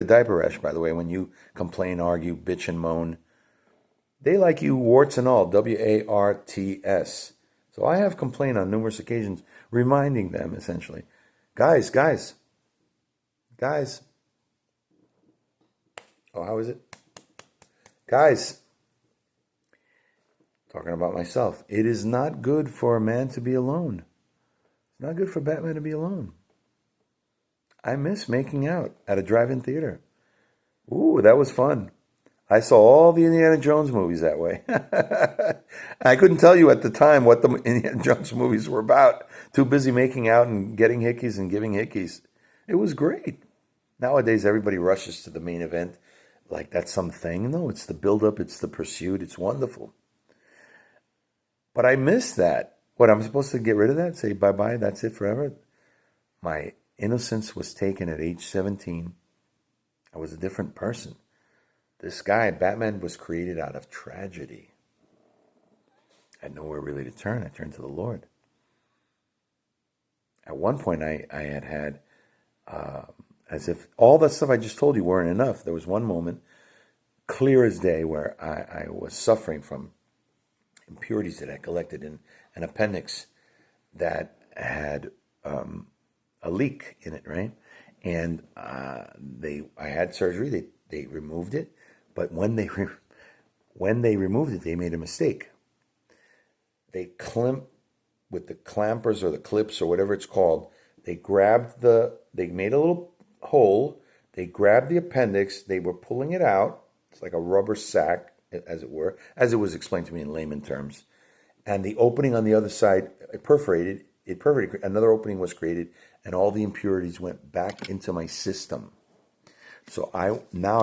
the diaper rash, by the way, when you complain, argue, bitch, and moan. They like you, warts and all, WARTS. So I have complained on numerous occasions, reminding them essentially, guys, guys, guys. Oh, how is it? Guys, talking about myself. It is not good for a man to be alone. It's not good for Batman to be alone. I miss making out at a drive-in theater. Ooh, that was fun. I saw all the Indiana Jones movies that way. I couldn't tell you at the time what the Indiana Jones movies were about. Too busy making out and getting hickeys and giving hickeys. It was great. Nowadays, everybody rushes to the main event like that's something. No, it's the build-up, it's the pursuit. It's wonderful. But I miss that. What, I'm supposed to get rid of that? Say bye-bye, that's it forever? My innocence was taken at age 17. I was a different person. This guy, Batman, was created out of tragedy. I had nowhere really to turn. I turned to the Lord. At one point, I had as if all that stuff I just told you weren't enough. There was one moment, clear as day, where I was suffering from impurities that I collected in an appendix that had a leak in it, right? And I had surgery. They removed it, but when they removed it, they made a mistake. They clamped with the clampers or the clips or whatever it's called. They made a little hole. They grabbed the appendix. They were pulling it out. It's like a rubber sack, as it were, as it was explained to me in layman terms. And the opening on the other side, it perforated. Another opening was created, and all the impurities went back into my system. So I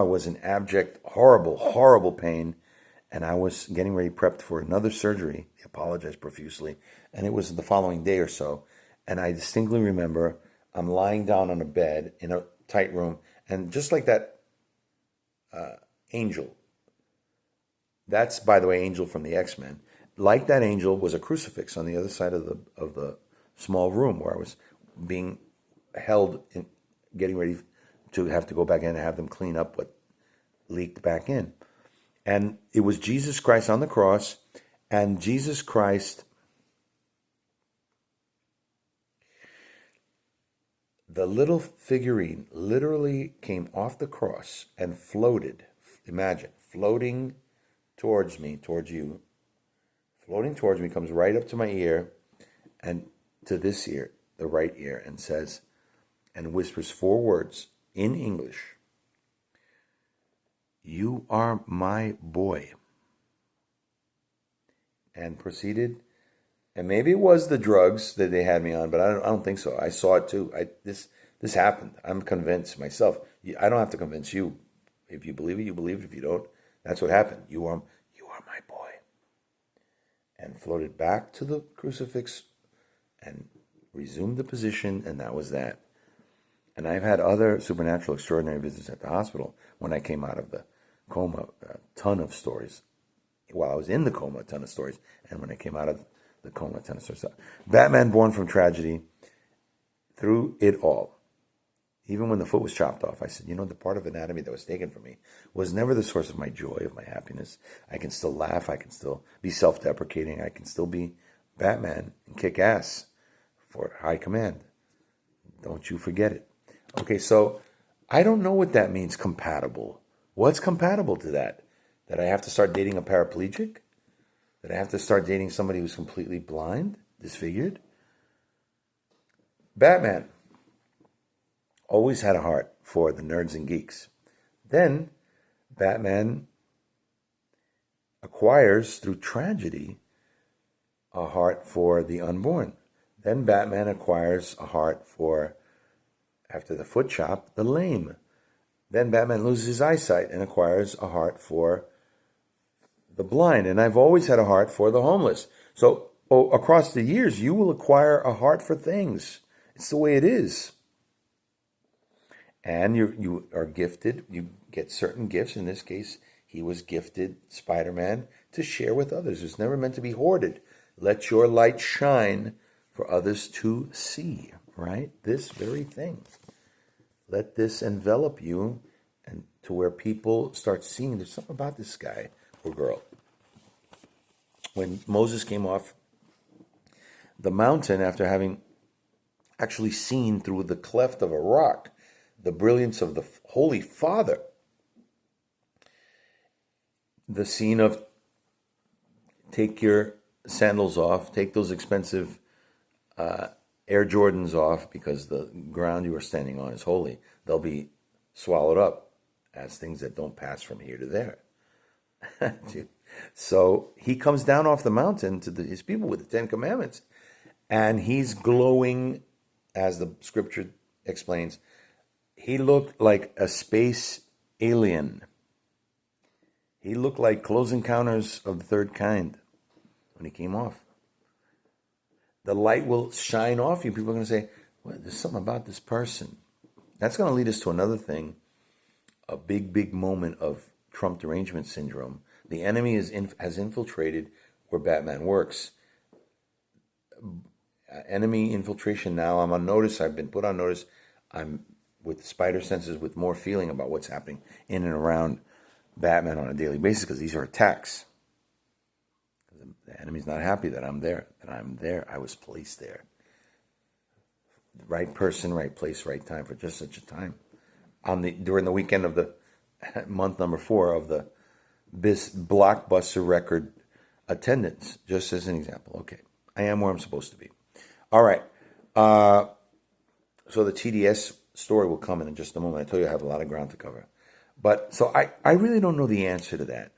was in abject, horrible, horrible pain, and I was getting ready, prepped for another surgery. I apologized profusely, and it was the following day or so. And I distinctly remember I'm lying down on a bed in a tight room, and just like that angel, that's, by the way, Angel from the X-Men. Like that angel was a crucifix on the other side of the small room where I was being held in, getting ready to have to go back in and have them clean up what leaked back in. And it was Jesus Christ on the cross, and Jesus Christ, the little figurine literally came off the cross and floated. Imagine, floating towards me, towards you, floating towards me, comes right up to my ear and to this ear, the right ear, and says, and whispers four words in English: "You are my boy." And proceeded, and maybe it was the drugs that they had me on, but I don't think so. I saw it too. This happened. I'm convinced myself. I don't have to convince you. If you believe it, you believe it. If you don't, that's what happened. You are my boy. And floated back to the crucifix and resumed the position, and that was that. And I've had other supernatural, extraordinary visits at the hospital when I came out of the coma, a ton of stories. While I was in the coma, a ton of stories. And when I came out of the coma, a ton of stories. Batman, born from tragedy, through it all. Even when the foot was chopped off, I said, the part of anatomy that was taken from me was never the source of my joy, of my happiness. I can still laugh. I can still be self-deprecating. I can still be Batman and kick ass for high command. Don't you forget it. Okay, so I don't know what that means, compatible. What's compatible to that? That I have to start dating a paraplegic? That I have to start dating somebody who's completely blind, disfigured? Batman always had a heart for the nerds and geeks. Then Batman acquires, through tragedy, a heart for the unborn. Then Batman acquires a heart for, after the foot chop, the lame. Then Batman loses his eyesight and acquires a heart for the blind. And I've always had a heart for the homeless. So across the years, you will acquire a heart for things. It's the way it is. And you are gifted. You get certain gifts. In this case, he was gifted, Spider-Man, to share with others. It's never meant to be hoarded. Let your light shine for others to see, right? This very thing. Let this envelop you and to where people start seeing there's something about this guy or girl. When Moses came off the mountain after having actually seen through the cleft of a rock the brilliance of the Holy Father, the scene of take your sandals off, take those expensive Air Jordans off because the ground you are standing on is holy. They'll be swallowed up as things that don't pass from here to there. So he comes down off the mountain to his people with the Ten Commandments, and he's glowing, as the scripture explains. He looked like a space alien. He looked like Close Encounters of the Third Kind when he came off. The light will shine off you. People are going to say, well, there's something about this person. That's going to lead us to another thing, a big, big moment of Trump derangement syndrome. The enemy has infiltrated where Batman works. Enemy infiltration now. I'm on notice. I've been put on notice. I'm with spider senses with more feeling about what's happening in and around Batman on a daily basis because these are attacks. The enemy's not happy that I'm there. I was placed there. Right person, right place, right time for just such a time. During the weekend of the month number 4 of the blockbuster record attendance, just as an example. Okay, I am where I'm supposed to be. All right. So the TDS story will come in just a moment. I told you I have a lot of ground to cover. But so I really don't know the answer to that.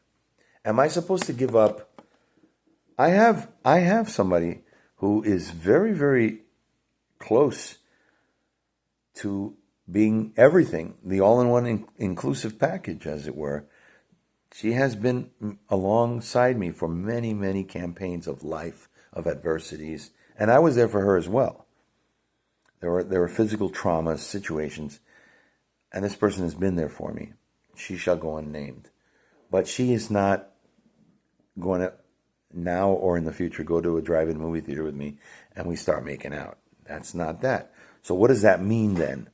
Am I supposed to give up? I have somebody who is very, very close to being everything, the all-in-one inclusive package, as it were. She has been alongside me for many, many campaigns of life, of adversities, and I was there for her as well. There were physical trauma situations, and this person has been there for me. She shall go unnamed. But she is not going to, now or in the future, go to a drive-in movie theater with me and we start making out. That's not that. So what does that mean then?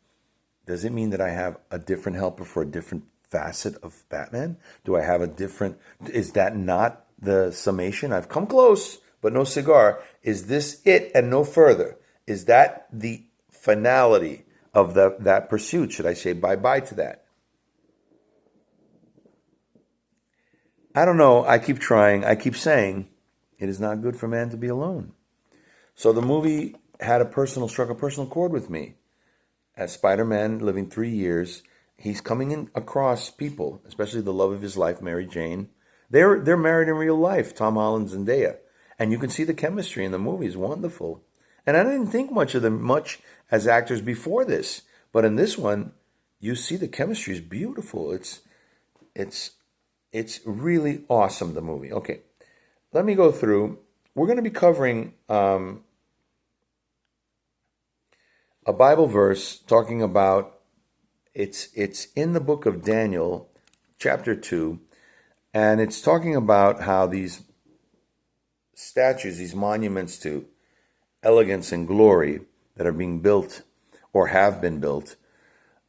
Does it mean that I have a different helper for a different facet of Batman? Do I have a different... Is that not the summation? I've come close, but no cigar. Is this it and no further? Is that the finality of that pursuit? Should I say bye-bye to that? I don't know. I keep trying. I keep saying it is not good for man to be alone. So the movie had struck a personal chord with me. As Spider-Man living 3 years, he's coming in across people, especially the love of his life, Mary Jane. They're married in real life, Tom Holland and Zendaya. And you can see the chemistry in the movie is wonderful. And I didn't think much of them as actors before this. But in this one, you see the chemistry is beautiful. It's really awesome, the movie. Okay, let me go through. We're going to be covering a Bible verse talking about, it's in the book of Daniel, chapter 2, and it's talking about how these statues, these monuments to elegance and glory that are being built or have been built,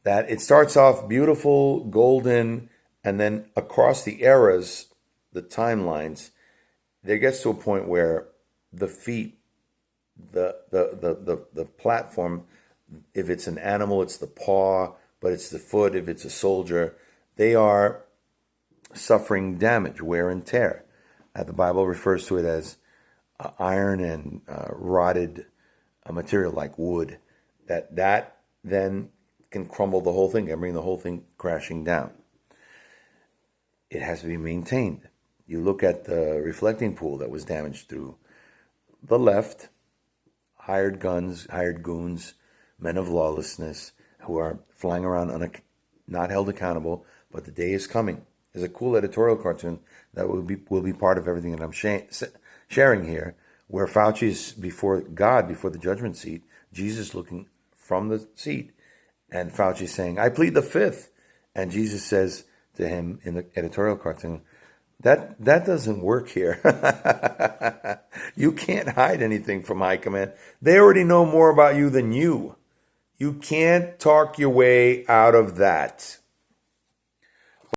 that it starts off beautiful, golden, and then across the eras, the timelines, there gets to a point where the feet, the platform, if it's an animal, it's the paw, but it's the foot, if it's a soldier, they are suffering damage, wear and tear. The Bible refers to it as iron and rotted material like wood. That then can crumble the whole thing and bring the whole thing crashing down. It has to be maintained. You look at the reflecting pool that was damaged through the left, hired goons, men of lawlessness who are flying around not held accountable, but the day is coming. There's a cool editorial cartoon that will be part of everything that I'm sharing here, where Fauci is before God, before the judgment seat, Jesus looking from the seat, and Fauci saying, I plead the fifth. And Jesus says to him in the editorial cartoon, that doesn't work here. You can't hide anything from high command. They already know more about you than you. You can't talk your way out of that.